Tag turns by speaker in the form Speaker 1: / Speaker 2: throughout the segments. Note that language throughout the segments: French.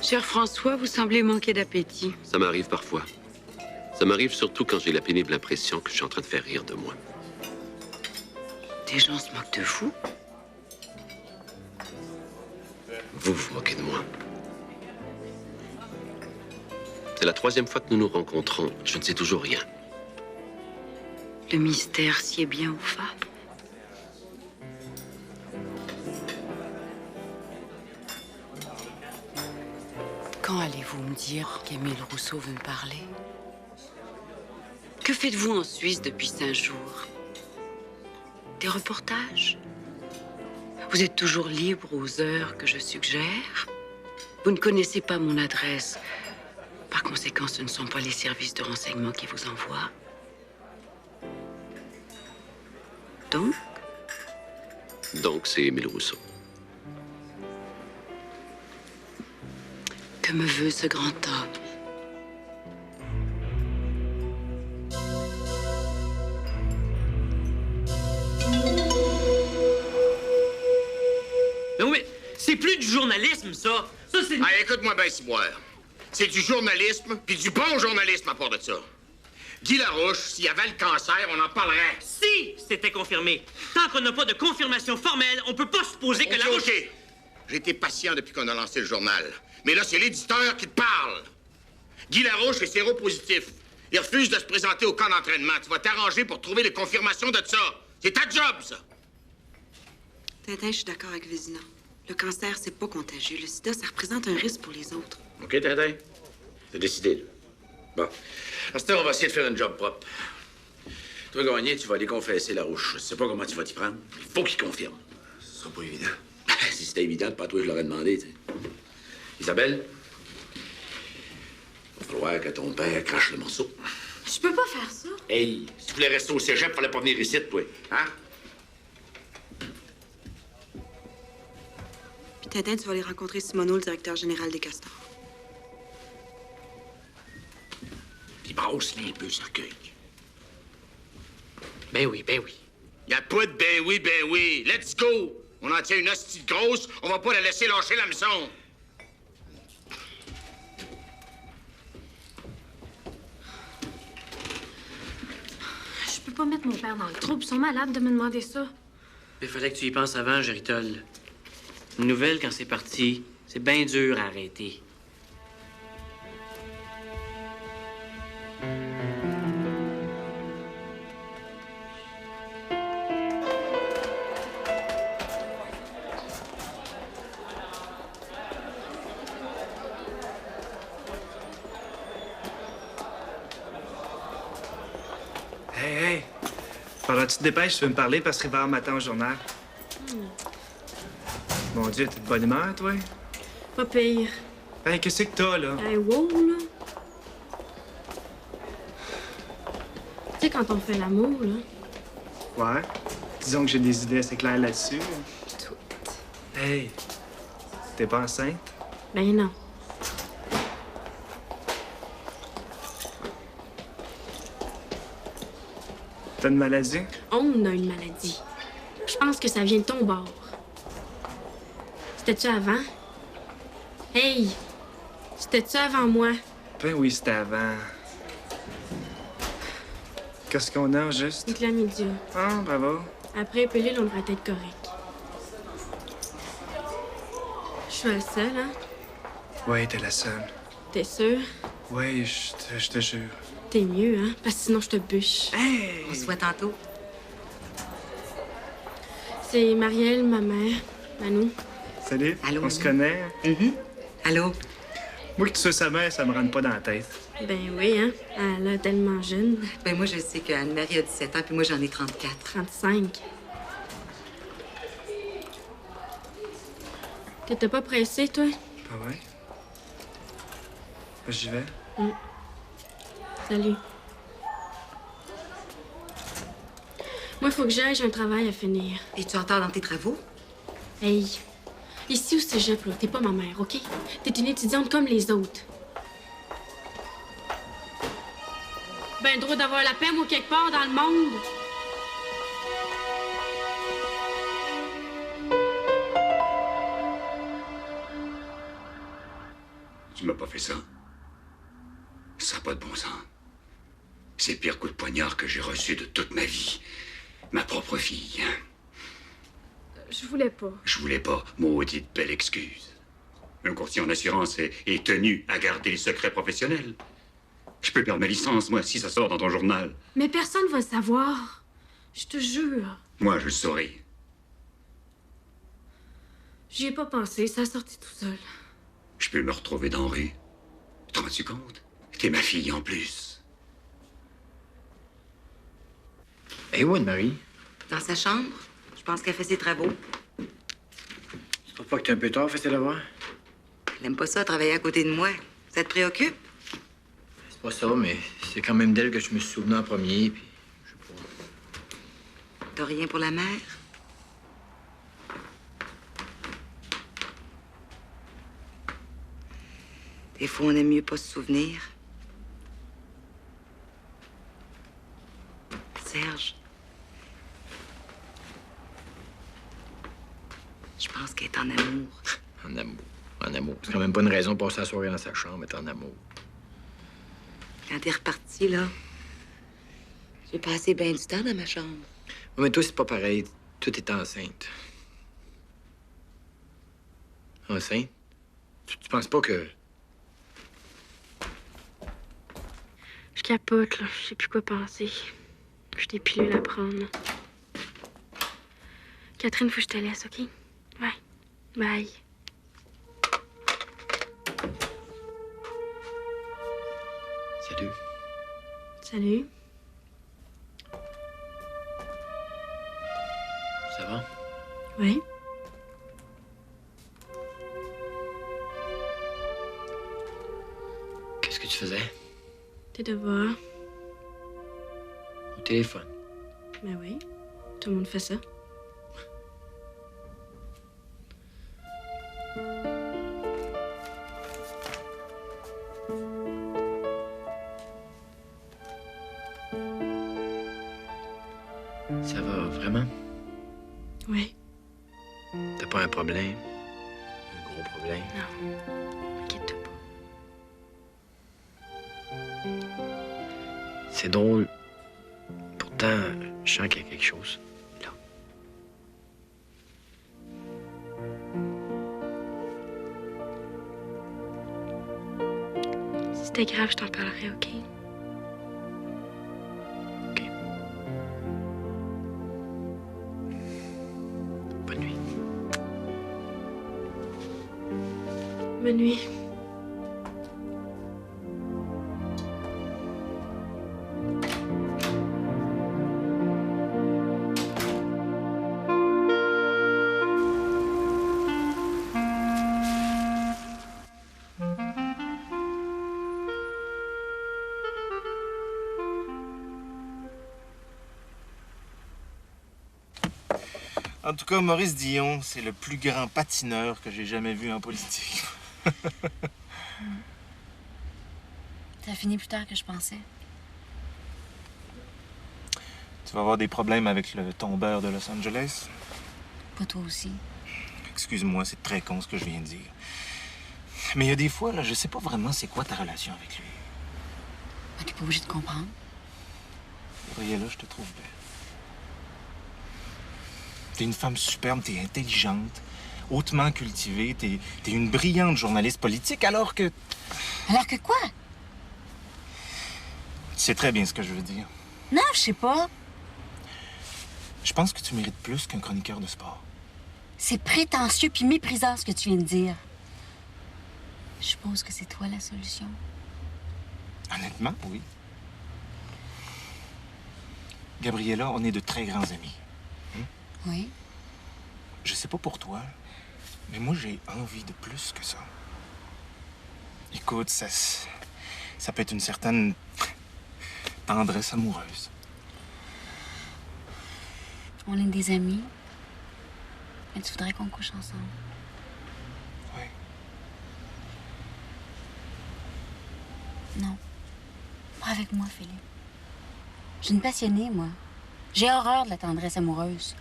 Speaker 1: Cher François, vous semblez manquer d'appétit.
Speaker 2: Ça m'arrive parfois. Ça m'arrive surtout quand j'ai la pénible impression que je suis en train de faire rire de moi.
Speaker 1: Des gens se moquent de vous?
Speaker 2: Vous vous moquez de moi. C'est la 3e fois que nous nous rencontrons. Je ne sais toujours rien.
Speaker 1: Le mystère sied bien aux femmes. Quand allez-vous me dire qu'Émile Rousseau veut me parler? Que faites-vous en Suisse depuis 5 jours? Des reportages? Vous êtes toujours libre aux heures que je suggère? Vous ne connaissez pas mon adresse. Par conséquent, ce ne sont pas les services de renseignement qui vous envoient.
Speaker 2: Donc, c'est Émile Rousseau.
Speaker 1: Que me veut ce grand homme?
Speaker 3: Mais oui, mais c'est plus du journalisme, ça. Ça, c'est...
Speaker 4: Ah, écoute-moi bien, Ciboire. C'est du journalisme, puis du bon journalisme à part de ça. Guy Larouche, s'il avait le cancer, on en parlerait.
Speaker 3: Si c'était confirmé. Tant qu'on n'a pas de confirmation formelle, on peut pas supposer que Larouche...
Speaker 4: OK. J'ai été patient depuis qu'on a lancé le journal. Mais là, c'est l'éditeur qui te parle. Guy Larouche est séropositif. Il refuse de se présenter au camp d'entraînement. Tu vas t'arranger pour trouver les confirmations de ça. C'est ta job, ça.
Speaker 5: Tintin, je suis d'accord avec Vézina. Le cancer, c'est pas contagieux. Le sida, ça représente un risque pour les autres.
Speaker 4: OK, Tintin? C'est décidé, là. Bon. À ce temps, on va essayer de faire un job propre. Toi, Gagné, tu vas aller confesser Larouche. Je sais pas comment tu vas t'y prendre. Il faut qu'il confirme. Ce sera pas évident. Si c'était évident, pas toi, je l'aurais demandé, tu sais. Isabelle, il va falloir que ton père crache le morceau.
Speaker 5: Je peux pas faire ça.
Speaker 4: Hey, si tu voulais rester au cégep, fallait pas venir ici, toi. Hein?
Speaker 5: Puis Tintin, tu vas aller rencontrer Simoneau, le directeur général des Castors.
Speaker 4: Puis brosse-les un peu, cercueil.
Speaker 3: Ben oui, ben oui.
Speaker 4: Y a pas de ben oui. Let's go! On en tient une hostie de grosse, on va pas la laisser lâcher l'hameçon.
Speaker 6: Je peux pas mettre mon père dans le trouble. Ils sont malades de me demander ça.
Speaker 3: Il fallait que tu y penses avant, Géritol. Une nouvelle, quand c'est parti, c'est bien dur à arrêter.
Speaker 7: Hey! Pendant que tu te dépêches, tu veux me parler parce qu'il va y avoir matin au journal. Mon Dieu, t'es de bonne humeur, toi?
Speaker 6: Pas pire.
Speaker 7: Hey, qu'est-ce que t'as, là?
Speaker 6: Hey, wow, là. Tu sais, quand on fait l'amour, là.
Speaker 7: Ouais. Disons que j'ai des idées assez claires là-dessus.
Speaker 6: Tout.
Speaker 7: Hey! T'es pas enceinte?
Speaker 6: Ben non.
Speaker 7: T'as une maladie?
Speaker 6: On a une maladie. Je pense que ça vient de ton bord. C'était-tu avant? Hey! C'était-tu avant moi?
Speaker 7: Ben oui, c'était avant. Qu'est-ce qu'on a, juste?
Speaker 6: Une chlamydia.
Speaker 7: Ah, bravo.
Speaker 6: Après pilule, on devrait être correct. Je suis la seule, hein?
Speaker 7: Ouais, t'es la seule.
Speaker 6: T'es sûr?
Speaker 7: Ouais, je te jure.
Speaker 6: T'es mieux, hein? Parce que sinon, je te bûche.
Speaker 7: Hey!
Speaker 5: On se voit tantôt.
Speaker 6: C'est Marielle, ma mère, Manou.
Speaker 7: Salut.
Speaker 5: Allô,
Speaker 7: On se
Speaker 5: Manu?
Speaker 7: connaît?
Speaker 5: Allô?
Speaker 7: Moi, que tu sois sa mère, ça me rentre pas dans la tête.
Speaker 6: Ben oui, hein? Elle a tellement jeune.
Speaker 5: Ben moi, je sais qu'Anne-Marie a 17 ans, puis moi, j'en ai 34.
Speaker 6: 35. T'étais pas pressé, toi?
Speaker 7: Ah ouais? Ben, j'y vais.
Speaker 6: Salut. Moi, il faut que j'aille, j'ai un travail à finir.
Speaker 5: Es tu en retard dans tes travaux?
Speaker 6: Hey, ici au cégep, là, t'es pas ma mère, OK? T'es une étudiante comme les autres. Ben, droit d'avoir la paix, moi, quelque part dans le monde.
Speaker 8: Tu m'as pas fait ça. Ça n'a pas de bon sens. C'est le pire coup de poignard que j'ai reçu de toute ma vie. Ma propre fille, hein.
Speaker 6: Je voulais pas.
Speaker 8: Je voulais pas. Maudite belle excuse. Un courtier en assurance est tenu à garder les secrets professionnels. Je peux perdre ma licence, moi, si ça sort dans ton journal.
Speaker 6: Mais personne va le savoir. Je te jure.
Speaker 8: Moi, je le saurai.
Speaker 6: J'y ai pas pensé, ça a sorti tout seul.
Speaker 8: Je peux me retrouver dans la rue. T'en rends-tu compte? T'es ma fille en plus.
Speaker 3: Et où Anne-Marie?
Speaker 5: Dans sa chambre. Je pense qu'elle fait ses travaux.
Speaker 3: Tu trouves pas que t'es un peu tard, fait tes devoirs?
Speaker 5: Elle aime pas ça, travailler à côté de moi. Ça te préoccupe?
Speaker 3: C'est pas ça, mais c'est quand même d'elle que je me suis souvenu en premier, puis je sais pas.
Speaker 5: T'as rien pour la mère? Des fois, on aime mieux pas se souvenir. Serge, je pense qu'elle est en amour.
Speaker 3: En amour. En amour. C'est quand même pas une raison pour passer la soirée dans sa chambre, être en amour.
Speaker 5: Quand t'es reparti, là, j'ai passé bien du temps dans ma chambre.
Speaker 3: Ouais, mais toi, c'est pas pareil. Toi, t'es enceinte. Enceinte? Tu penses pas que...
Speaker 6: Je capote, là. Je sais plus quoi penser. J'ai des pilules à prendre. Catherine, faut que je te laisse, OK? Ouais. Bye.
Speaker 3: Salut.
Speaker 6: Salut.
Speaker 3: Ça va?
Speaker 6: Oui.
Speaker 3: Qu'est-ce que tu faisais?
Speaker 6: Tes devoirs.
Speaker 3: Au téléphone.
Speaker 6: Ben oui. Tout le monde fait ça.
Speaker 3: Ça va vraiment?
Speaker 6: Oui.
Speaker 3: T'as pas un problème? Un gros problème?
Speaker 6: Non. Inquiète-toi pas.
Speaker 3: C'est drôle. Pourtant, je sens qu'il y a quelque chose là.
Speaker 6: Si c'était grave, je t'en parlerai, OK?
Speaker 3: OK. Bonne nuit.
Speaker 6: Bonne nuit.
Speaker 7: En tout cas, Maurice Dion, c'est le plus grand patineur que j'ai jamais vu en politique.
Speaker 9: Ça a fini plus tard que je pensais.
Speaker 7: Tu vas avoir des problèmes avec le tombeur de Los Angeles?
Speaker 9: Pas toi aussi.
Speaker 7: Excuse-moi, c'est très con ce que je viens de dire. Mais il y a des fois, là, je sais pas vraiment c'est quoi ta relation avec lui.
Speaker 9: Ah, t'es pas obligé de comprendre.
Speaker 7: Gabriella, je te trouve belle. T'es une femme superbe, t'es intelligente, hautement cultivée, t'es une brillante journaliste politique, alors que...
Speaker 9: Alors que quoi?
Speaker 7: Tu sais très bien ce que je veux dire.
Speaker 9: Non, je sais pas.
Speaker 7: Je pense que tu mérites plus qu'un chroniqueur de sport.
Speaker 9: C'est prétentieux puis méprisant ce que tu viens de dire. Je suppose que c'est toi la solution.
Speaker 7: Honnêtement, oui. Gabriella, on est de très grands amis.
Speaker 9: Oui.
Speaker 7: Je sais pas pour toi, mais moi, j'ai envie de plus que ça. Écoute, ça peut être une certaine tendresse amoureuse.
Speaker 9: On est des amis. Mais tu voudrais qu'on couche ensemble.
Speaker 7: Oui.
Speaker 9: Non. Pas avec moi, Philippe. Je suis une passionnée, moi. J'ai horreur de la tendresse amoureuse.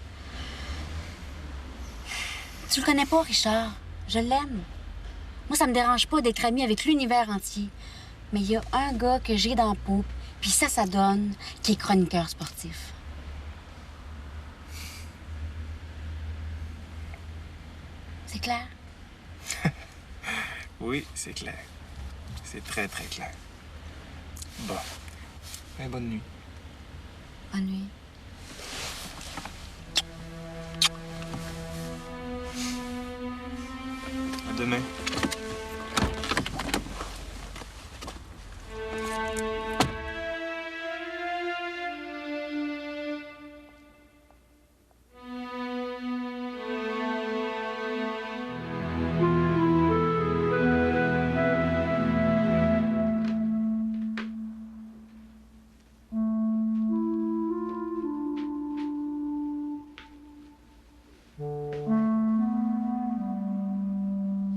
Speaker 9: Tu le connais pas, Richard. Je l'aime. Moi, ça me dérange pas d'être amie avec l'univers entier. Mais il y a un gars que j'ai dans la peau, puis ça donne, qui est chroniqueur sportif. C'est clair?
Speaker 7: Oui, c'est clair. C'est très, très clair. Bon. Ben, bonne nuit.
Speaker 9: Bonne nuit.
Speaker 7: À demain.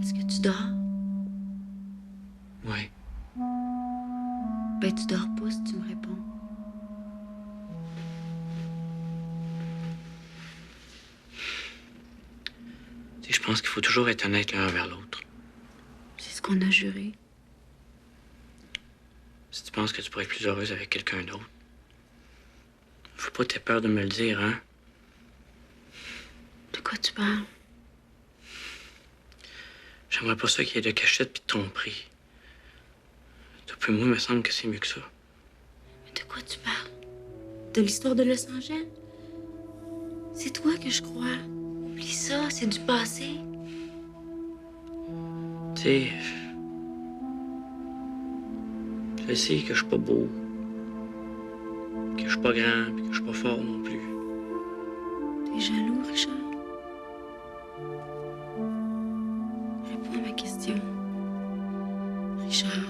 Speaker 1: Est-ce que tu dors?
Speaker 3: Ouais.
Speaker 1: Ben, tu dors pas si tu me réponds.
Speaker 3: Tu sais, je pense qu'il faut toujours être honnête l'un envers l'autre.
Speaker 1: C'est ce qu'on a juré.
Speaker 3: Si tu penses que tu pourrais être plus heureuse avec quelqu'un d'autre, faut pas que t'aies peur de me le dire, hein?
Speaker 1: De quoi tu parles?
Speaker 3: J'aimerais pas ça qu'il y ait de cachette puis de tromperie. Toi puis moi, il me semble que c'est mieux que ça.
Speaker 1: Mais de quoi tu parles? De l'histoire de Los Angeles? C'est toi que je crois. Oublie ça, c'est du passé.
Speaker 3: Tu sais, je sais que je suis pas beau, que je suis pas grand, puis que je suis pas fort non plus.
Speaker 1: T'es jaloux, Richard? Réponds à ma question. Richard,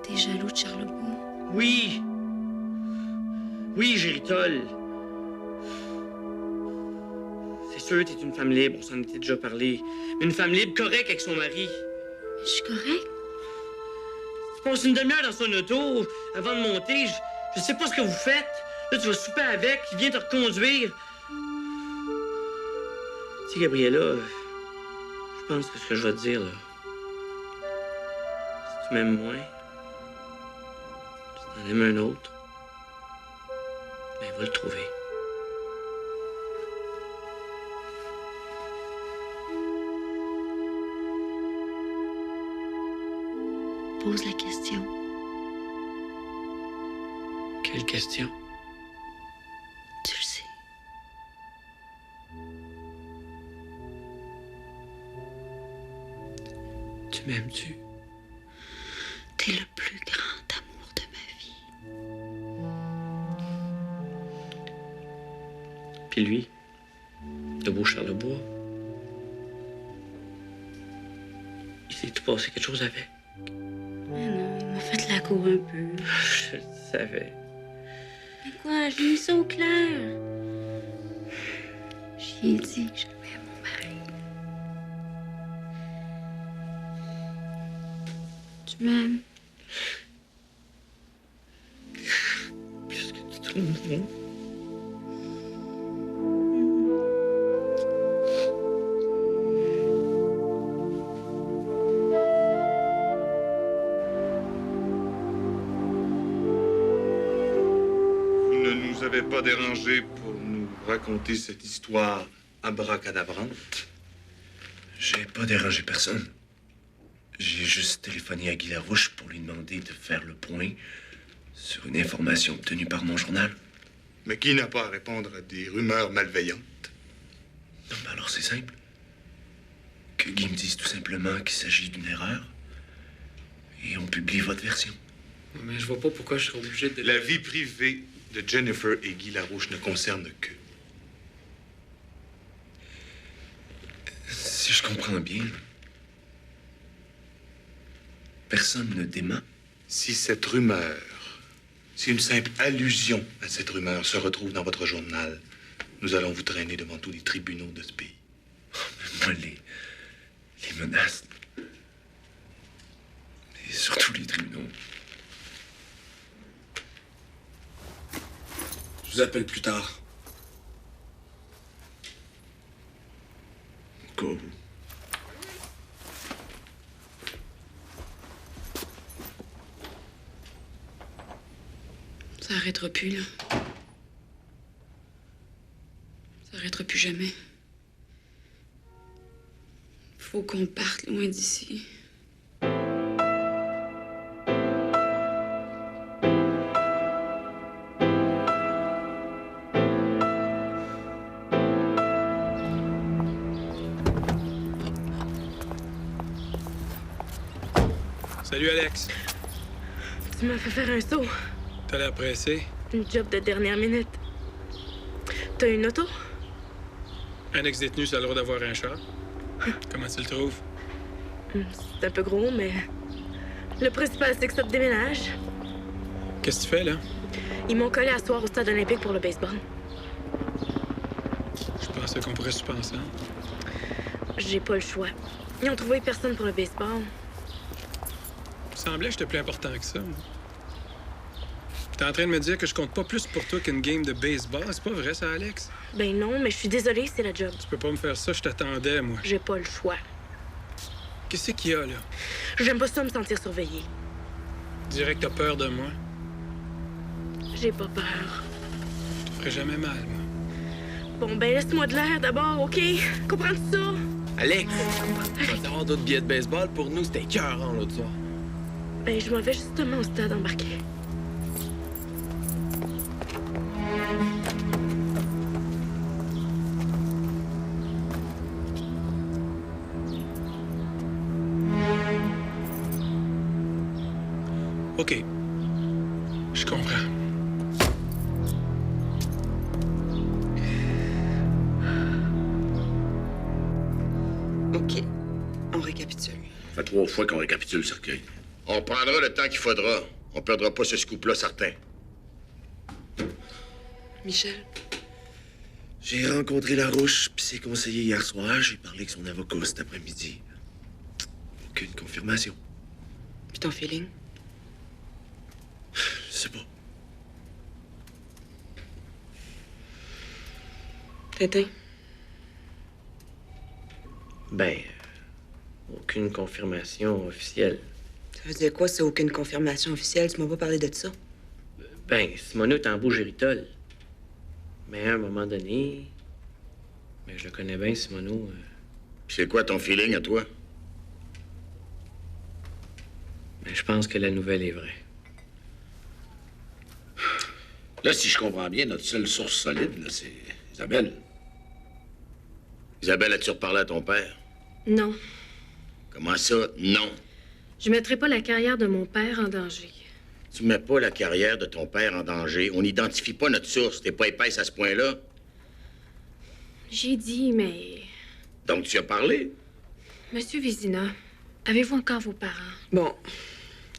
Speaker 1: t'es jaloux de Charlebois?
Speaker 3: Oui! Oui, Géritol! C'est sûr, t'es une femme libre, on s'en était déjà parlé. Mais une femme libre correcte avec son mari.
Speaker 1: Je suis correcte?
Speaker 3: Tu passes une demi-heure dans son auto avant de monter. Je sais pas ce que vous faites. Là, tu vas souper avec, il vient te reconduire. Tu sais, Gabriella, je pense que ce que je vais te dire, là, si tu m'aimes moins, si t'en aimes un autre, ben, va le trouver.
Speaker 1: Pose la question.
Speaker 3: Quelle question?
Speaker 1: Tu le sais.
Speaker 3: Tu m'aimes-tu?
Speaker 1: T'es le plus grand amour de ma vie.
Speaker 3: Puis lui, le beau Charlebois, il s'est tout passé quelque chose avec.
Speaker 1: Mais non, il m'a fait la cour un peu.
Speaker 3: Je le savais.
Speaker 1: Mais quoi, j'ai mis ça au clair. J'y ai dit que j'aimais mon mari. Tu m'aimes?
Speaker 3: Qu'est-ce que tu trouves bon?
Speaker 10: Vous n'avez pas dérangé pour nous raconter cette histoire abracadabrante?
Speaker 11: J'ai pas dérangé personne. J'ai juste téléphoné à Guy Larouche pour lui demander de faire le point sur une information obtenue par mon journal.
Speaker 10: Mais qui n'a pas à répondre à des rumeurs malveillantes?
Speaker 11: Non, ben alors c'est simple. Que Guy me dise tout simplement qu'il s'agit d'une erreur. Et on publie votre version.
Speaker 3: Mais je vois pas pourquoi je serais obligé de...
Speaker 10: La vie privée de Jennifer et Guy Larouche ne concerne que.
Speaker 11: Si je comprends bien, personne ne dément.
Speaker 10: Si cette rumeur, si une simple allusion à cette rumeur se retrouve dans votre journal, nous allons vous traîner devant tous les tribunaux de ce pays.
Speaker 11: Moi, les menaces. Et surtout les tribunaux.
Speaker 12: Je vous appelle plus tard.
Speaker 11: Go.
Speaker 6: Ça arrêtera plus, là. Ça arrêtera plus jamais. Faut qu'on parte loin d'ici.
Speaker 12: Salut, Alex.
Speaker 6: Tu m'as fait faire un saut.
Speaker 12: T'as l'air pressé?
Speaker 6: Une job de dernière minute. T'as une auto?
Speaker 12: Un ex-détenu, ça a le droit d'avoir un char. Comment tu le trouves?
Speaker 6: C'est un peu gros, mais... Le principal, c'est que ça te déménage.
Speaker 12: Qu'est-ce que tu fais, là?
Speaker 6: Ils m'ont collé à soir au stade olympique pour le baseball.
Speaker 12: Je pensais qu'on pourrait souper ensemble.
Speaker 6: J'ai pas le choix. Ils ont trouvé personne pour le baseball.
Speaker 12: Il me semblait que j'étais plus important que ça. T'es en train de me dire que je compte pas plus pour toi qu'une game de baseball? C'est pas vrai, ça, Alex?
Speaker 6: Ben non, mais je suis désolée, c'est la job.
Speaker 12: Tu peux pas me faire ça, je t'attendais, moi.
Speaker 6: J'ai pas le choix.
Speaker 12: Qu'est-ce qu'il y a, là?
Speaker 6: J'aime pas ça me sentir surveillée.
Speaker 12: Dirais que t'as peur de moi.
Speaker 6: J'ai pas peur.
Speaker 12: Je te ferai jamais mal, moi.
Speaker 6: Bon, ben laisse-moi de l'air d'abord, OK? Comprends-tu ça?
Speaker 13: Alex, tu vas avoir d'autres billets de baseball? Pour nous, c'était écœurant l'autre soir.
Speaker 6: Ben, je m'en vais justement au stade embarqué.
Speaker 12: OK. Je comprends.
Speaker 5: OK. On récapitule.
Speaker 4: Ça fait 3 fois qu'on récapitule le cercueil.
Speaker 14: On prendra le temps qu'il faudra. On perdra pas ce scoop-là, certain.
Speaker 5: Michel?
Speaker 11: J'ai rencontré Larouche puis ses conseillers hier soir. J'ai parlé avec son avocat cet après-midi. Aucune confirmation.
Speaker 5: Puis ton feeling?
Speaker 11: Je sais pas.
Speaker 5: Tintin?
Speaker 3: Ben, aucune confirmation officielle.
Speaker 5: Ça veut dire quoi, c'est aucune confirmation officielle? Tu m'as pas parlé de ça?
Speaker 3: Ben, Simoneau est en Beau-Géritol. Mais à un moment donné... Ben, je le connais bien, Simoneau.
Speaker 14: C'est quoi ton feeling à toi?
Speaker 3: Ben, je pense que la nouvelle est vraie.
Speaker 4: Là, si je comprends bien, notre seule source solide, là, c'est Isabelle.
Speaker 14: Isabelle, as-tu reparlé à ton père?
Speaker 6: Non.
Speaker 14: Comment ça, non?
Speaker 6: Je mettrai pas la carrière de mon père en danger.
Speaker 14: Tu mets pas la carrière de ton père en danger. On n'identifie pas notre source. T'es pas épaisse à ce point-là.
Speaker 6: J'ai dit, mais...
Speaker 14: Donc, tu as parlé?
Speaker 6: Monsieur Vézina, avez-vous encore vos parents?
Speaker 5: Bon,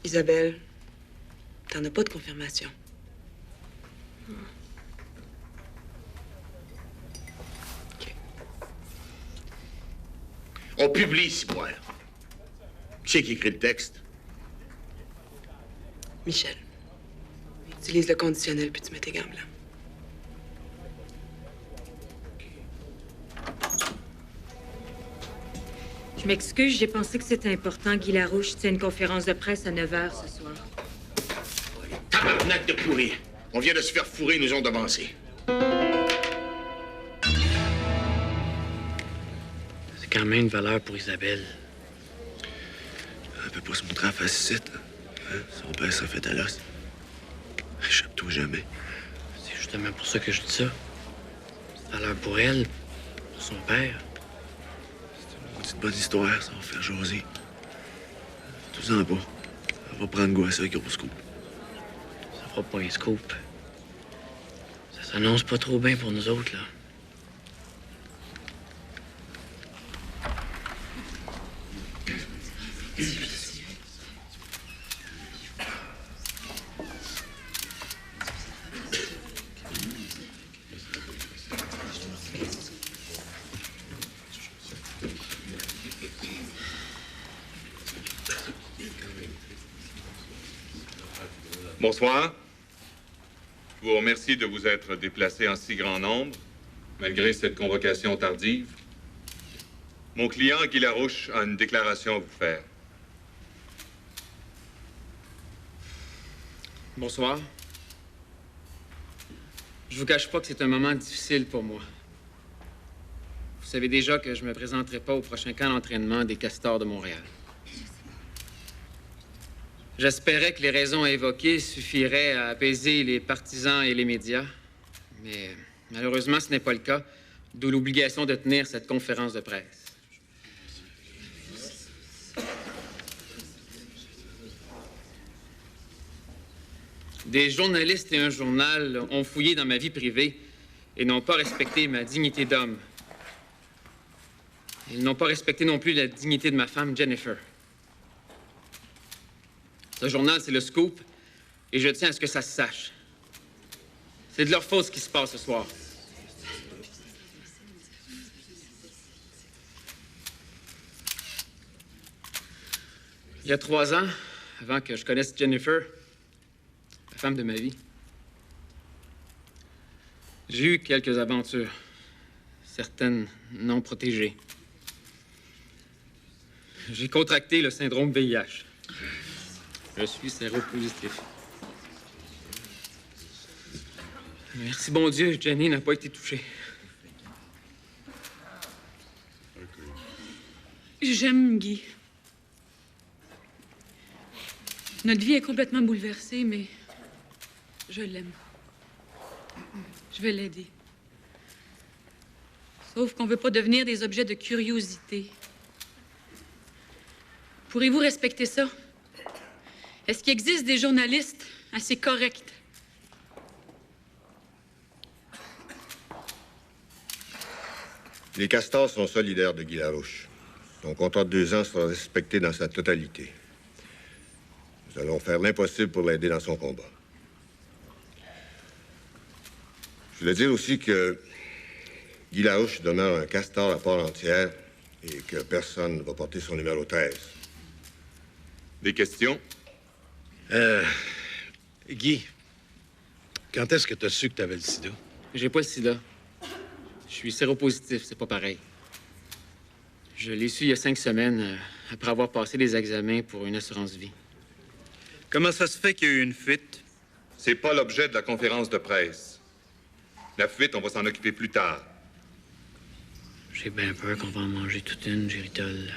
Speaker 5: Isabelle, t'en as pas de confirmation.
Speaker 14: On publie, Ciboire. Qui c'est qui écrit le texte?
Speaker 5: Michel. Utilise le conditionnel, puis tu mets tes gants blancs.
Speaker 15: Je m'excuse, j'ai pensé que c'était important. Guy Larouche tient une conférence de presse à 9 h ce soir.
Speaker 14: Tabarnak de pourri. On vient de se faire fourrer, ils nous ont devancés.
Speaker 3: C'est quand même une valeur pour Isabelle.
Speaker 11: Elle peut pas se montrer en face ici. Hein? Son père serait fait à l'os. Échappe-toi jamais.
Speaker 3: C'est justement pour ça que je dis ça. C'est valeur pour elle, pour son père.
Speaker 11: C'est une bonne histoire, ça va faire jaser. Fais-toi-en pas. Elle va prendre goût à ça, gros scoop.
Speaker 3: Ça fera pas un scoop. Ça s'annonce pas trop bien pour nous autres, là.
Speaker 10: Bonsoir. Je vous remercie de vous être déplacé en si grand nombre, malgré cette convocation tardive. Mon client, Guy Larouche, a une déclaration à vous faire.
Speaker 13: Bonsoir.
Speaker 16: Je vous cache pas que c'est un moment difficile pour moi. Vous savez déjà que je me présenterai pas au prochain camp d'entraînement des Castors de Montréal. J'espérais que les raisons évoquées suffiraient à apaiser les partisans et les médias, mais malheureusement, ce n'est pas le cas, d'où l'obligation de tenir cette conférence de presse. Des journalistes et un journal ont fouillé dans ma vie privée et n'ont pas respecté ma dignité d'homme. Ils n'ont pas respecté non plus la dignité de ma femme, Jennifer. Ce journal, c'est le Scoop, et je tiens à ce que ça se sache. C'est de leur faute ce qui se passe ce soir. Il y a 3 ans, avant que je connaisse Jennifer, la femme de ma vie, j'ai eu quelques aventures, certaines non protégées. J'ai contracté le syndrome VIH. Je suis séropositif. Merci bon Dieu, Jenny n'a pas été touchée.
Speaker 17: J'aime Guy. Notre vie est complètement bouleversée, mais je l'aime. Je vais l'aider. Sauf qu'on ne veut pas devenir des objets de curiosité. Pourriez-vous respecter ça? Est-ce qu'il existe des journalistes assez corrects?
Speaker 18: Les Castors sont solidaires de Guy Larouche. Son contrat de 2 ans sera respecté dans sa totalité. Nous allons faire l'impossible pour l'aider dans son combat. Je voulais dire aussi que Guy Larouche demeure un Castor à part entière et que personne ne va porter son numéro 13.
Speaker 10: Des questions?
Speaker 4: Guy, quand est-ce que tu as su que tu avais le sida?
Speaker 16: J'ai pas le sida. Je suis séropositif, c'est pas pareil. Je l'ai su il y a 5 semaines, après avoir passé des examens pour une assurance vie.
Speaker 10: Comment ça se fait qu'il y a eu une fuite? C'est pas l'objet de la conférence de presse. La fuite, on va s'en occuper plus tard.
Speaker 16: J'ai bien peur qu'on va en manger toute une, Géritol.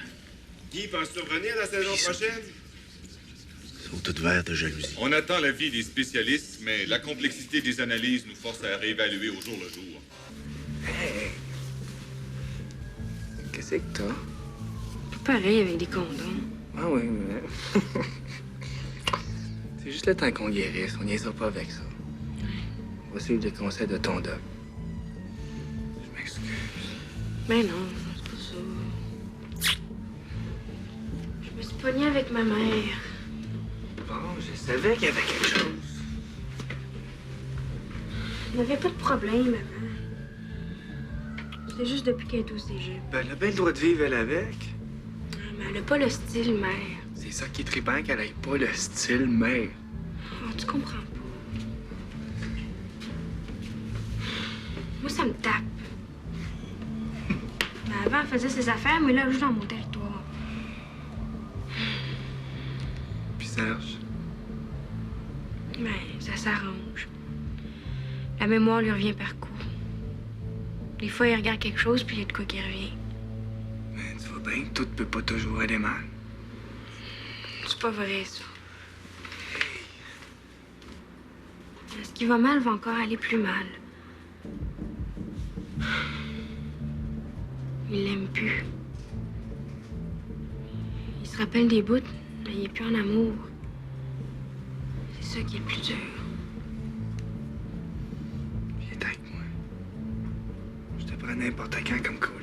Speaker 7: Guy, penses-tu revenir la saison prochaine?
Speaker 4: Ils sont toutes verts de jalousie.
Speaker 10: On attend l'avis des spécialistes, mais la complexité des analyses nous force à réévaluer au jour le jour.
Speaker 6: Hey. Qu'est-ce que t'as? Tout pareil avec des condoms.
Speaker 13: Ah oui, mais... C'est juste le temps qu'on guérisse. On niaisera pas avec ça. On va suivre les conseils de ton doc. Je m'excuse.
Speaker 6: Ben non, c'est pas ça. Je me suis pognée avec ma mère.
Speaker 13: Bon, je savais qu'il y avait quelque chose.
Speaker 6: Il n'y avait pas de problème avant. C'est juste depuis qu'elle est au cégep.
Speaker 13: Ben, elle a bien le droit de vivre, elle, avec.
Speaker 6: Ah, mais elle a pas le style mère.
Speaker 13: C'est ça qui est trippant, qu'elle ait pas le style mère.
Speaker 6: Oh, tu comprends pas. Moi, ça me tape. Ben, avant, elle faisait ses affaires, mais là, elle joue dans mon territoire.
Speaker 13: Puis Serge?
Speaker 6: Ben, ça s'arrange. La mémoire lui revient par coup. Des fois, il regarde quelque chose, puis il y a de quoi qui revient.
Speaker 13: Mais tu vois bien que tout peut pas toujours aller mal.
Speaker 6: C'est pas vrai, ça. Ce qui va mal va encore aller plus mal. Il l'aime plus. Il se rappelle des bouts, mais il est plus en amour. C'est ça qui est le plus dur.
Speaker 13: Viens avec moi. Je te prends n'importe quand comme coloc.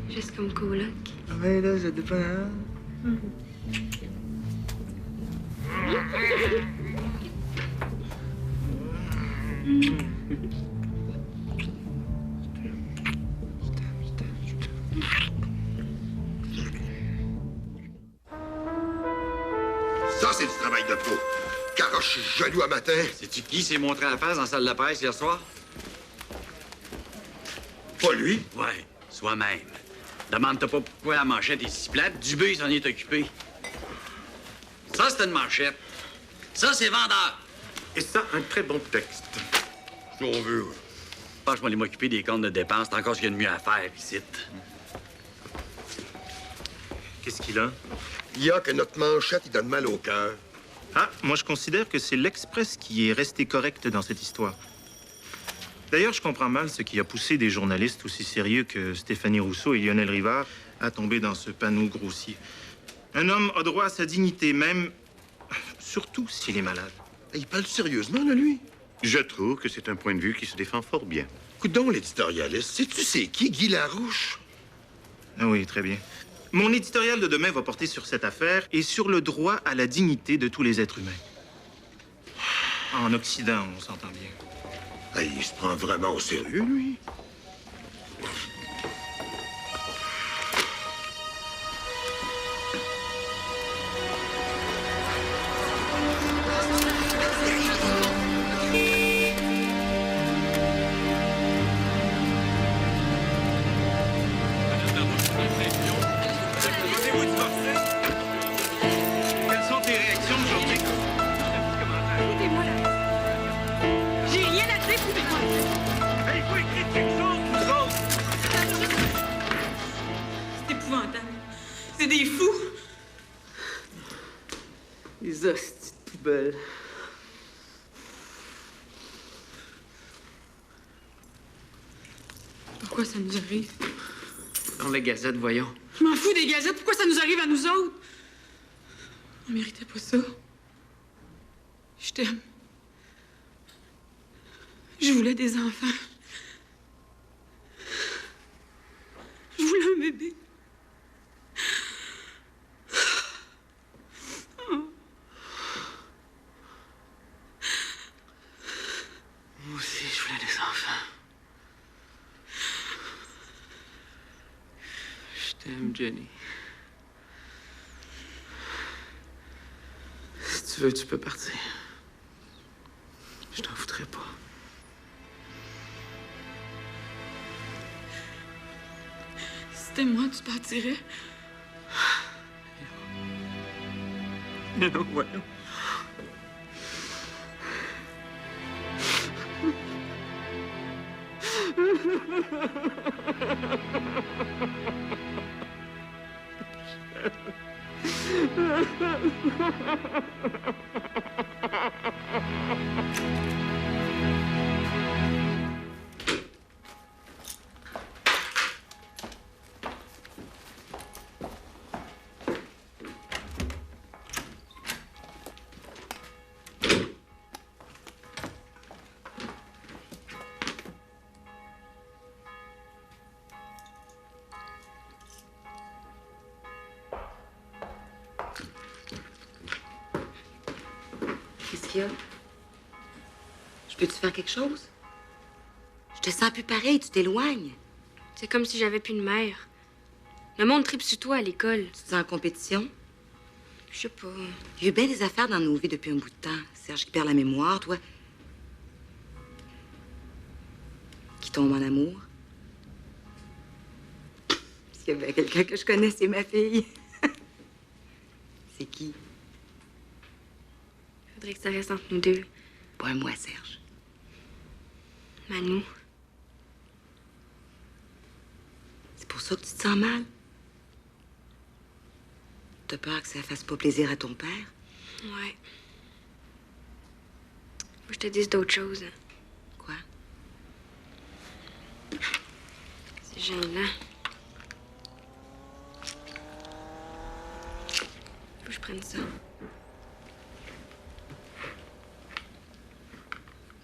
Speaker 6: Juste comme coloc.
Speaker 13: Ah ben là, ça dépend, hein?
Speaker 18: Ça, c'est du travail de pro. Caroche jaloux à matin.
Speaker 14: C'est-tu qui s'est montré à la face dans la salle de presse hier soir?
Speaker 18: Pas lui?
Speaker 14: Ouais, soi-même. Demande-toi pas pourquoi la manchette est si plate. Dubé s'en est occupé. Ça, c'est une manchette. Ça, c'est vendeur.
Speaker 19: Et ça, un très bon texte.
Speaker 14: Si on veut. Je pense que je vais aller m'occuper des comptes de dépenses. C'est encore ce qu'il y a de mieux à faire ici.
Speaker 7: Qu'est-ce qu'il a?
Speaker 18: Il y a que notre manchette, il donne mal au cœur.
Speaker 7: Ah, moi, je considère que c'est l'Express qui est resté correct dans cette histoire. D'ailleurs, je comprends mal ce qui a poussé des journalistes aussi sérieux que Stéphanie Rousseau et Lionel Rivard à tomber dans ce panneau grossier. Un homme a droit à sa dignité, même... surtout s'il est malade.
Speaker 18: Il parle sérieusement, là, lui?
Speaker 19: Je trouve que c'est un point de vue qui se défend fort bien.
Speaker 18: Coudon, l'éditorialiste. Sais-tu c'est qui, Guy Larouche?
Speaker 7: Ah oui, très bien. Mon éditorial de demain va porter sur cette affaire et sur le droit à la dignité de tous les êtres humains. En Occident, on s'entend bien.
Speaker 18: Hey, il se prend vraiment au sérieux, lui.
Speaker 7: Quelles sont tes réactions aujourd'hui?
Speaker 17: Écoutez-moi, là. J'ai rien à dire, écoutez-moi.
Speaker 7: Il faut écrire quelque chose, nous autres!
Speaker 17: C'est épouvantable. C'est des fous.
Speaker 3: Les hosties de poubelle.
Speaker 17: Pourquoi ça nous arrive?
Speaker 16: Dans les gazettes, voyons.
Speaker 17: Je m'en fous des gazettes. Pourquoi ça nous arrive à nous autres? On méritait pas ça. Je t'aime. Je voulais des enfants. Je voulais un bébé.
Speaker 3: Moi aussi, je voulais des enfants. Je t'aime, Jenny. Si tu veux, tu peux partir. Je t'en foutrai pas.
Speaker 17: Si c'était moi, tu partirais.
Speaker 3: Non, voyons.
Speaker 5: Qu'est-ce qu'il y a? Je peux-tu faire quelque chose? Je te sens plus pareil, tu t'éloignes.
Speaker 6: C'est comme si j'avais plus de mère. Le monde tripe sur toi à l'école.
Speaker 5: Tu te sens en compétition?
Speaker 6: Je sais pas.
Speaker 5: Il y a eu bien des affaires dans nos vies depuis un bout de temps. Serge qui perd la mémoire, toi. Qui tombe en amour. S'il y avait quelqu'un que je connais, c'est ma fille. C'est qui?
Speaker 6: Faudrait que ça reste entre nous deux.
Speaker 5: Pas un mois, Serge.
Speaker 6: Manu.
Speaker 5: C'est pour ça que tu te sens mal? T'as peur que ça fasse pas plaisir à ton père?
Speaker 6: Ouais. Faut que je te dise d'autres choses.
Speaker 5: Quoi?
Speaker 6: C'est gênant. Faut que je prenne ça.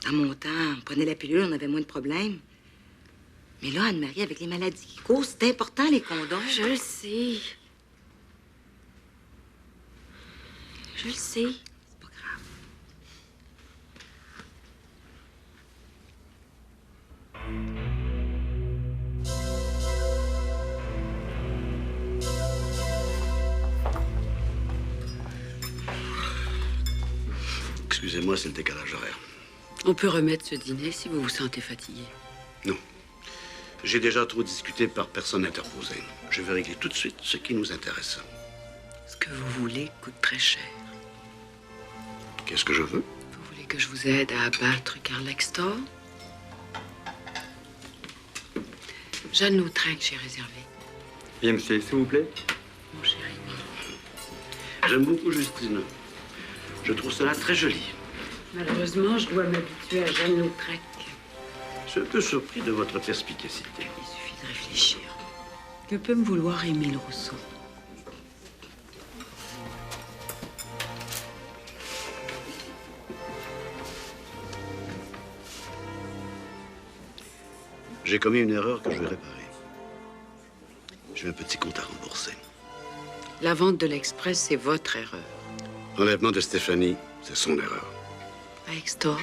Speaker 5: Dans mon temps, on prenait la pilule, on avait moins de problèmes. Mais là, Anne-Marie, avec les maladies qui courent, c'est important, les condoms.
Speaker 6: Je le sais. Je le sais.
Speaker 5: C'est pas grave.
Speaker 4: Excusez-moi, c'est le décalage horaire.
Speaker 1: On peut remettre ce dîner si vous vous sentez fatigué.
Speaker 4: Non. J'ai déjà trop discuté par personne interposée. Je vais régler tout de suite ce qui nous intéresse.
Speaker 1: Ce que vous voulez coûte très cher.
Speaker 4: Qu'est-ce que je veux?
Speaker 1: Vous voulez voulez que je vous aide à abattre Karl Extor? Jeanne Lautrec, j'ai réservé.
Speaker 20: Bien, monsieur, s'il vous plaît.
Speaker 1: Mon chéri.
Speaker 4: J'aime beaucoup Justine. Je trouve cela très joli.
Speaker 1: Malheureusement, je dois m'habituer à Jeanne Lautrec.
Speaker 4: Je suis un peu surpris de votre perspicacité.
Speaker 1: Il suffit de réfléchir. Que peut me vouloir Émile Rousseau?
Speaker 4: J'ai commis une erreur que je vais réparer. J'ai un petit compte à rembourser.
Speaker 1: La vente de l'Express, c'est votre erreur.
Speaker 4: L'enlèvement de Stéphanie, c'est son erreur.
Speaker 1: À Extor,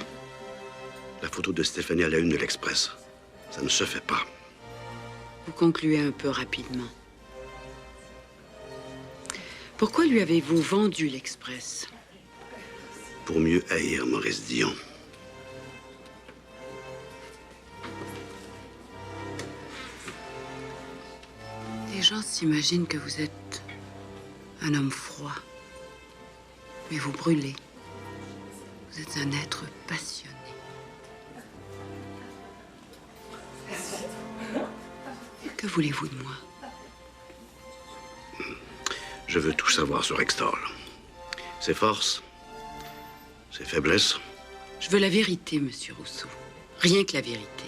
Speaker 4: La photo de Stéphanie à la une de l'Express, ça ne se fait pas.
Speaker 1: vous concluez un peu rapidement. Pourquoi lui avez-vous vendu l'Express?
Speaker 4: Pour mieux haïr Maurice Dion.
Speaker 1: Les gens s'imaginent que vous êtes un homme froid. Mais vous brûlez. Vous êtes un être passionné. Que voulez-vous de moi?
Speaker 4: Je veux tout savoir sur Extor. Ses forces, ses faiblesses.
Speaker 1: Je veux la vérité, monsieur Rousseau. Rien que la vérité.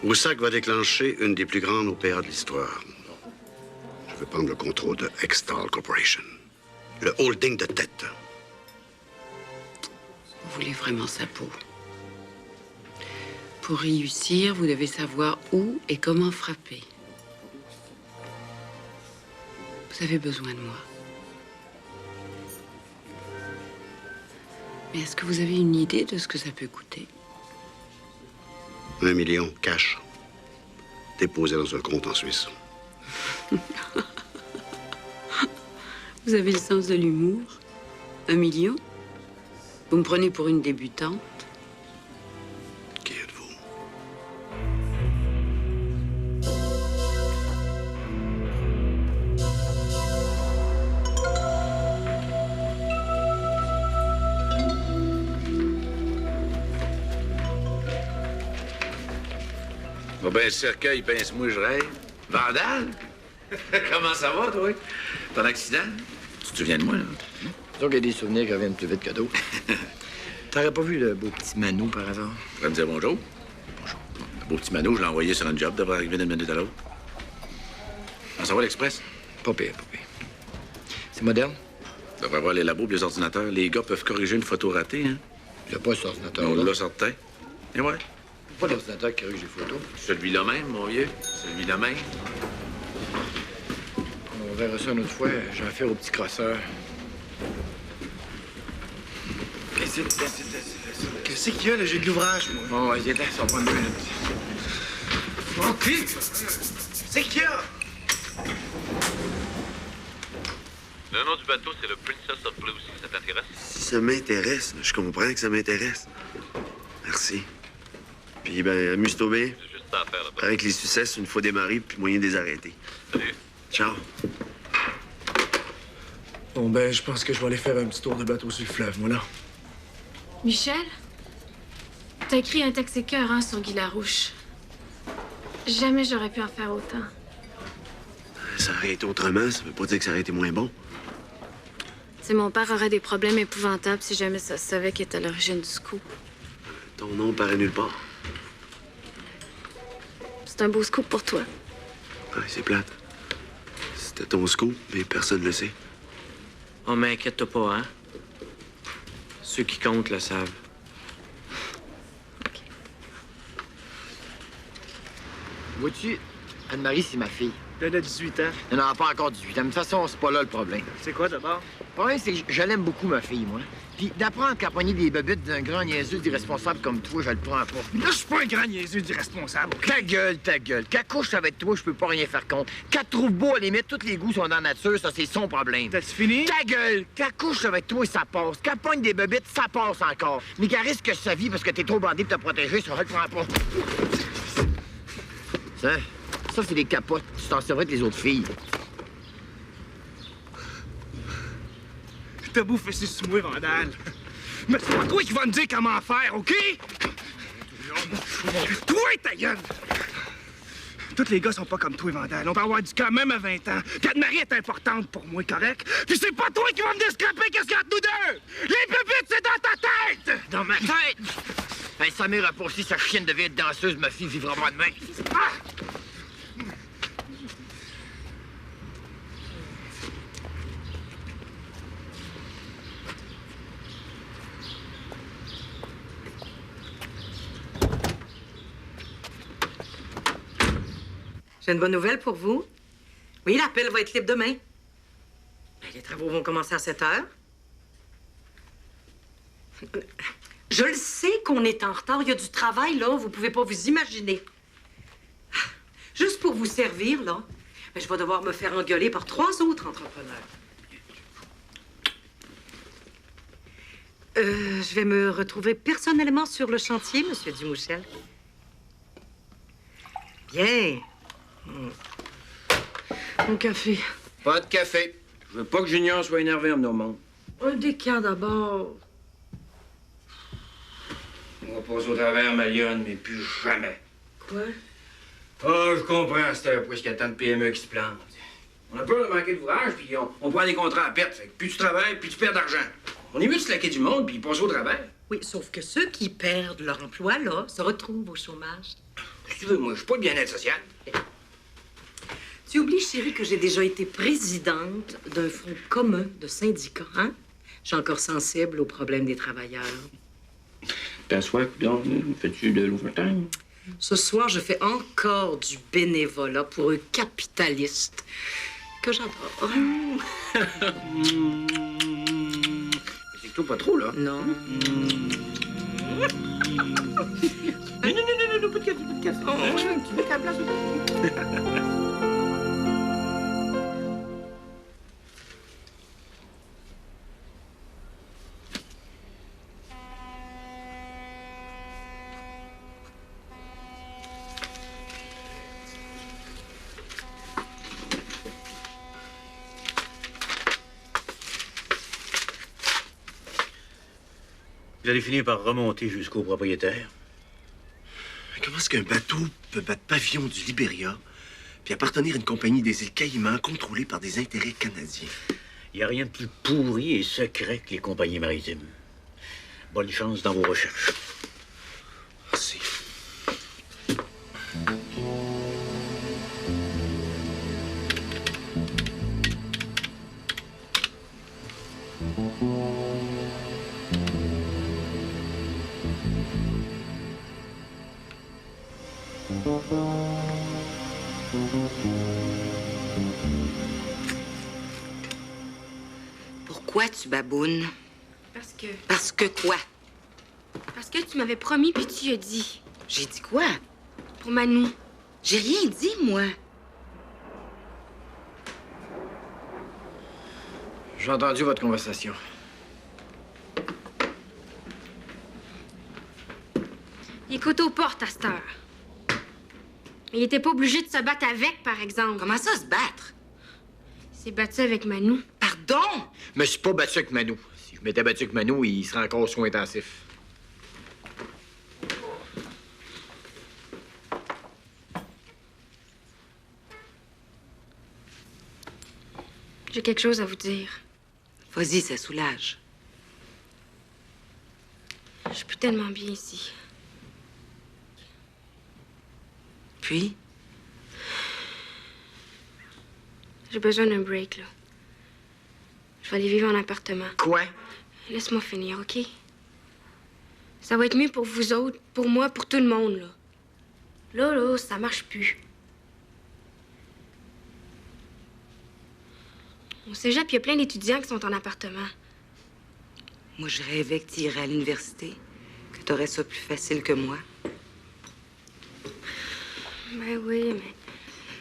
Speaker 4: Roussac va déclencher une des plus grandes OPA de l'histoire. Je veux prendre le contrôle de Extor Corporation. Le holding de tête.
Speaker 1: Vous voulez vraiment sa peau? Pour réussir, vous devez savoir où et comment frapper. Vous avez besoin de moi. Mais est-ce que vous avez une idée de ce que ça peut coûter?
Speaker 4: 1 million, cash. Déposé dans un compte en Suisse.
Speaker 1: Vous avez le sens de l'humour? 1 million? Vous me prenez pour une débutante?
Speaker 4: Qui êtes-vous?
Speaker 14: Bon, ben, cercueil, pince-moi, je rêve. Vandal? Comment ça va, toi? Ton accident? Tu te souviens de moi, là?
Speaker 13: C'est sûr qu'il y a des souvenirs qui reviennent plus vite que d'autres. T'aurais pas vu le beau petit Manou, par hasard?
Speaker 14: Tu vas me dire bonjour? Bonjour. Le beau petit Mano, je l'ai envoyé sur un job, devrait arriver d'une minute à l'autre. Comment ça va, l'Express?
Speaker 13: Pas pire, pas pire. C'est moderne?
Speaker 14: Tu devrais voir les labos et les ordinateurs. Les gars peuvent corriger une photo ratée, hein?
Speaker 13: Il y a pas cet ordinateur.
Speaker 14: On l'a certain. Et ouais.
Speaker 13: Pas l'ordinateur qui corrige les photos.
Speaker 14: Celui-là même, mon vieux. Celui-là même.
Speaker 13: On verra ça une autre fois. J'ai affaire au petit crosseur.
Speaker 11: Qu'est-ce qu'il y a, là? J'ai de l'ouvrage, moi.
Speaker 13: Bon, vas-y, attends, ça va prendre 2 minutes.
Speaker 11: OK. Qu'est-ce qu'il y a?
Speaker 2: Le nom du bateau, c'est le Princess of Blue, si ça t'intéresse.
Speaker 11: Si ça m'intéresse, je comprends que ça m'intéresse. Merci. Puis, ben, amuse-toi bien.
Speaker 2: J'ai juste ça à faire là-bas.
Speaker 11: Avec les succès, une fois démarré, puis moyen de les arrêter.
Speaker 2: Salut.
Speaker 11: Ciao.
Speaker 12: Bon, ben, je pense que je vais aller faire un petit tour de bateau sur le fleuve, moi, là.
Speaker 6: Michel, t'as écrit un texte écœurant sur Guy Larouche. Jamais j'aurais pu en faire autant.
Speaker 11: Ça aurait été autrement, ça veut pas dire que ça aurait été moins bon.
Speaker 6: C'est mon père aurait des problèmes épouvantables si jamais ça se savait qu'il était à l'origine du scoop.
Speaker 11: Ton nom paraît nulle part.
Speaker 6: C'est un beau scoop pour toi.
Speaker 11: Ouais, c'est plate. C'était ton scoop, mais personne ne le sait.
Speaker 3: Oh, mais inquiète-toi pas, hein? Ceux qui comptent le savent.
Speaker 13: Vois-tu, Anne-Marie, c'est ma fille.
Speaker 12: Elle a 18 ans.
Speaker 13: Elle n'a pas encore 18 ans. Mais de toute façon, c'est pas là le problème.
Speaker 12: C'est quoi, d'abord?
Speaker 13: Le problème, c'est que je l'aime beaucoup, ma fille, moi. Puis d'apprendre qu'à pogner des bobettes d'un grand niaiseux d'irresponsable comme toi, je le prends pas.
Speaker 12: Là, je suis pas un grand niaiseux d'irresponsable, OK?
Speaker 13: Ta gueule, ta gueule. Qu'elle couche avec toi, je peux pas rien faire contre. Qu'elle te trouve beau, à la limite, tous les goûts sont dans la nature, ça, c'est son problème.
Speaker 12: T'as-tu fini?
Speaker 13: Ta gueule. Qu'elle couche avec toi, ça passe. Qu'elle pogne des bobettes, ça passe encore. Mais qu'elle risque sa vie parce que t'es trop bandé pour te protéger, ça, je le prends pas. Ça, c'est des capotes. Tu t'en servirais avec les autres filles.
Speaker 21: T'as beau fesser sur moi, Vandal. Mais c'est pas toi qui vas me dire comment faire, OK? Toi, ta gueule! Tous les gars sont pas comme toi, Vandal. On va avoir du cœur même à 20 ans. Puis Anne-Marie est importante pour moi, correct? Puis c'est pas toi qui vas me descraper qu'est-ce qu'il y a entre nous deux! Les pépites, c'est dans ta tête!
Speaker 13: Dans ma tête? Hey, Samir a poursuivi sa chienne de vieille danseuse, ma fille vivra pas demain.
Speaker 21: Ah!
Speaker 22: J'ai une bonne nouvelle pour vous. Oui, l'appel va être libre demain. Ben, les travaux vont commencer à 7 heures. Je le sais qu'on est en retard. Il y a du travail, là. Vous pouvez pas vous imaginer. Juste pour vous servir, là, ben, je vais devoir me faire engueuler par 3 autres entrepreneurs. Je vais me retrouver personnellement sur le chantier, Monsieur Dumouchel. Bien. Mon café.
Speaker 13: Pas de café. Je veux pas que Junior soit énervé en me nommant.
Speaker 22: Un décan d'abord.
Speaker 13: On va passer au travers, Marianne, mais plus jamais.
Speaker 22: Quoi?
Speaker 13: Ah, je comprends, c'est parce qu'il y a tant de PME qui se plantent. On a peur de manquer d'ouvrage, puis on prend des contrats à perte. Fait que plus tu travailles, plus tu perds d'argent. On est mieux de se laquer du monde, puis passer au travers.
Speaker 22: Oui, sauf que ceux qui perdent leur emploi, là, se retrouvent au chômage.
Speaker 13: Si tu veux, moi, je suis pas le bien-être social.
Speaker 22: Tu oublies, chérie, que j'ai déjà été présidente d'un fonds commun de syndicats, hein? Je suis encore sensible aux problèmes des travailleurs.
Speaker 13: T'as soif, donc, fais-tu de l'overtime?
Speaker 22: Ce soir, je fais encore du bénévolat pour un capitaliste que j'adore.
Speaker 13: C'est tout pas trop, là.
Speaker 22: Non.
Speaker 13: Non, pas de café, pas de café. Oh, un petit peu à la place.
Speaker 23: Vous allez finir par remonter jusqu'au propriétaire.
Speaker 11: Comment est-ce qu'un bateau peut battre pavillon du Libéria puis appartenir à une compagnie des îles Caïmans contrôlée par des intérêts canadiens?
Speaker 23: Il n'y a rien de plus pourri et secret que les compagnies maritimes. Bonne chance dans vos recherches.
Speaker 11: Merci.
Speaker 5: Pourquoi tu babounes?
Speaker 6: Parce que...
Speaker 5: Parce que quoi?
Speaker 6: Parce que tu m'avais promis, puis tu as dit.
Speaker 5: J'ai dit quoi?
Speaker 6: Pour Manou.
Speaker 5: J'ai rien dit, moi.
Speaker 13: J'ai entendu votre conversation.
Speaker 6: Il écoute aux portes à cette heure. Mais il était pas obligé de se battre avec, par exemple.
Speaker 5: Comment ça, se battre?
Speaker 6: Il s'est battu avec Manou.
Speaker 5: Pardon?
Speaker 13: Je me suis pas battu avec Manou. Si je m'étais battu avec Manou, il serait encore aux soins intensifs.
Speaker 6: J'ai quelque chose à vous dire.
Speaker 5: Vas-y, ça soulage.
Speaker 6: Je suis plus tellement bien ici.
Speaker 5: Puis?
Speaker 6: J'ai besoin d'un break, là. Je vais aller vivre en appartement.
Speaker 13: Quoi?
Speaker 6: Laisse-moi finir, OK? Ça va être mieux pour vous autres, pour moi, pour tout le monde, là. Là, ça marche plus. Au cégep, il y a plein d'étudiants qui sont en appartement.
Speaker 5: Moi, je rêvais que tu irais à l'université, que tu aurais ça plus facile que moi.
Speaker 6: Ben oui, mais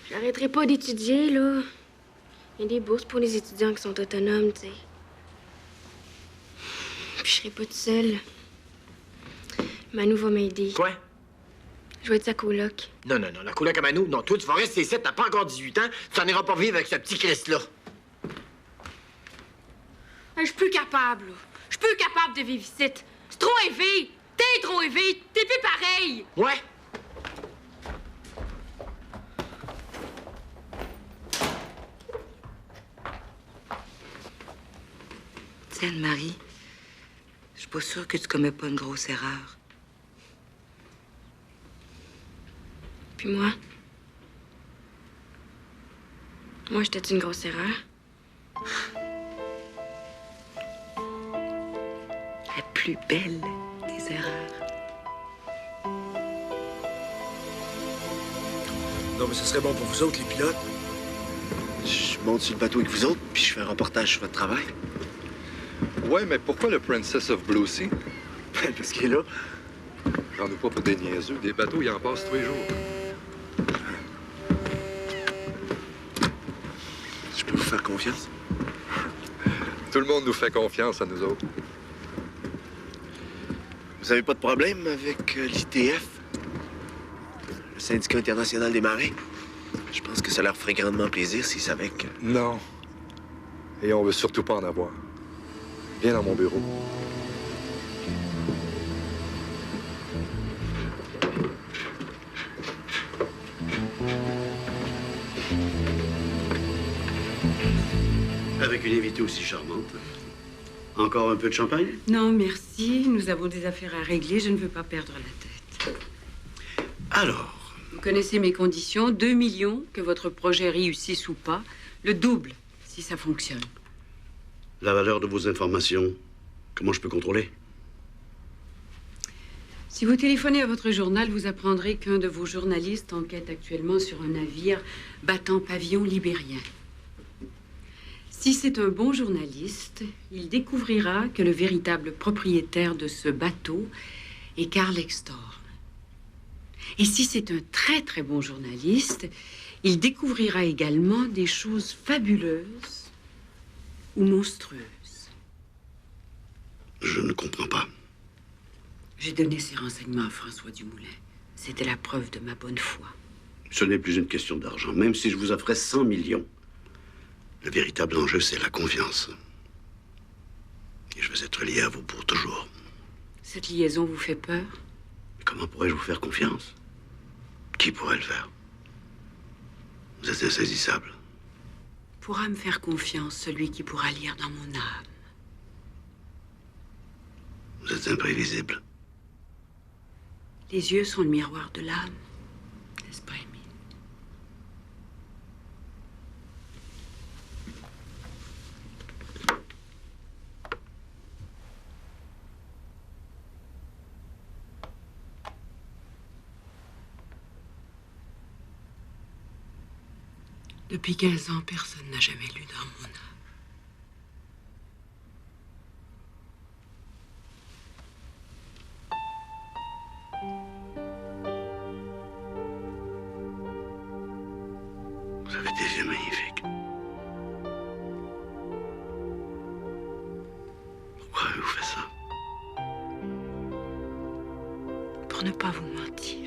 Speaker 6: j'arrêterai pas d'étudier, là. Il y a des bourses pour les étudiants qui sont autonomes, tu sais. Puis je serai pas toute seule. Manou va m'aider.
Speaker 13: Quoi?
Speaker 6: Je vais être sa coloc.
Speaker 13: Non, non, non, la coloc à Manou. Non, toi, tu vas rester ici, t'as pas encore 18 ans, tu t'en iras pas vivre avec ce petit Christ-là.
Speaker 6: Je suis plus capable, là. Je suis plus capable de vivre ici. C'est trop élevé. T'es trop élevé. T'es plus pareil.
Speaker 13: Ouais.
Speaker 5: Tu sais, Anne-Marie, je suis pas sûre que tu commets pas une grosse erreur.
Speaker 6: Puis moi? Moi, j'étais une grosse erreur?
Speaker 5: La plus belle des erreurs.
Speaker 11: Non, mais ce serait bon pour vous autres, les pilotes. Je monte sur le bateau avec vous autres, puis je fais un reportage sur votre travail.
Speaker 8: Ouais, mais pourquoi le Princess of Blue Sea?
Speaker 11: Parce qu'il est là.
Speaker 8: J'en ai pas pour des niaiseux. Des bateaux, ils en passent tous les jours.
Speaker 11: Je peux vous faire confiance?
Speaker 8: Tout le monde nous fait confiance à nous autres.
Speaker 11: Vous avez pas de problème avec l'ITF? Le Syndicat international des marins? Je pense que ça leur ferait grandement plaisir s'ils savaient que...
Speaker 8: Non. Et on veut surtout pas en avoir. Viens dans mon bureau.
Speaker 9: Avec une invitée aussi charmante. Encore un peu de champagne?
Speaker 1: Non, merci. Nous avons des affaires à régler. Je ne veux pas perdre la tête.
Speaker 9: Alors?
Speaker 1: Vous connaissez mes conditions. 2 millions, que votre projet réussisse ou pas. Le double, si ça fonctionne.
Speaker 9: La valeur de vos informations, comment je peux contrôler?
Speaker 1: Si vous téléphonez à votre journal, vous apprendrez qu'un de vos journalistes enquête actuellement sur un navire battant pavillon libérien. Si c'est un bon journaliste, il découvrira que le véritable propriétaire de ce bateau est Karl Extor. Et si c'est un très, très bon journaliste, il découvrira également des choses fabuleuses ou monstrueuses.
Speaker 9: Je ne comprends pas.
Speaker 1: J'ai donné ces renseignements à François Dumoulin. C'était la preuve de ma bonne foi.
Speaker 9: Ce n'est plus une question d'argent. Même si je vous offrais 100 millions, le véritable enjeu, c'est la confiance. Et je veux être lié à vous pour toujours.
Speaker 1: Cette liaison vous fait peur?
Speaker 9: Mais comment pourrais-je vous faire confiance? Qui pourrait le faire? Vous êtes insaisissable.
Speaker 1: Pourra me faire confiance celui qui pourra lire dans mon âme.
Speaker 9: Vous êtes imprévisible.
Speaker 1: Les yeux sont le miroir de l'âme, n'est-ce pas, Émile? Depuis 15 ans, personne n'a jamais lu dans mon âme.
Speaker 9: Vous avez des yeux magnifiques. Pourquoi avez-vous fait ça?
Speaker 1: Pour ne pas vous mentir.